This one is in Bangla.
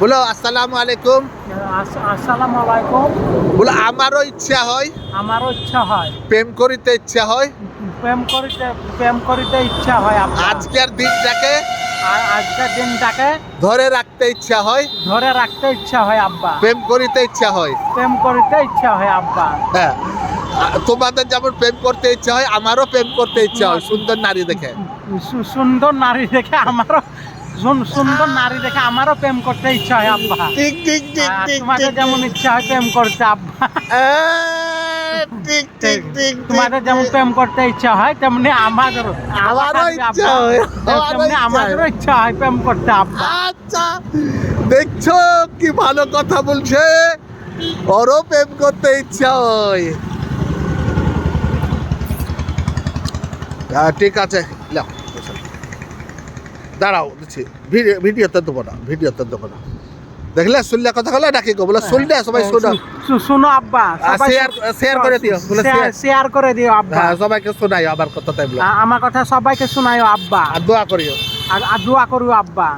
বলো আসসালামু আলাইকুম। আসসালামু আলাইকুম। বলো আমারও ইচ্ছা হয়, আমারও ইচ্ছা হয়, প্রেম করিতে ইচ্ছা হয়, প্রেম করিতে ইচ্ছা হয় আব্বা। আজকের দিনটাকে আর আজকের দিনটাকে ধরে রাখতে ইচ্ছা হয়, ধরে রাখতে ইচ্ছা হয় আব্বা। প্রেম করিতে ইচ্ছা হয়। প্রেম করিতে ইচ্ছা হয় আব্বা। হ্যাঁ, তোমাদের যেমন প্রেম করতে ইচ্ছা হয়, আমারও প্রেম করতে ইচ্ছা হয় সুন্দর নারী দেখে। সুন্দর নারী দেখে আমারও সুন্দর নারী দেখে আমারও প্রেম করতে ইচ্ছা হয় আব্বা। ঠিক ঠিক ঠিক আর ঠিক তোমাদের ঠিক যেমন ইচ্ছা হয় প্রেম করতে আব্বা। ঠিক ঠিক ঠিক তোমাদের যেমন প্রেম করতে ইচ্ছা হয় তেমনি আমাদেরও ইচ্ছা হয়, তেমনি আমাদেরও ইচ্ছা হয় প্রেম করতে আব্বা। আচ্ছা, দেখছো কি ভালো কথা বলছে, ওরও প্রেম করতে ইচ্ছা হয়। ঠিক আছে, লাও, দাঁড়াও দিচ্ছি। ভিডিওতে দেবো না, ভিডিওতে দেবো না। দেখলে শুনলে কথা হলো নাকি গো, বলে শুনলে সবাই শোনো। শুনো আব্বা, শেয়ার করে দিও, বলে শেয়ার করে দিও আব্বা। হ্যাঁ, সবাইকে শোনাই আবার কথা তাই বলো। আমার কথা সবাইকে শোনায়ও আব্বা। আর দোয়া করিও। আর দোয়া করো আব্বা।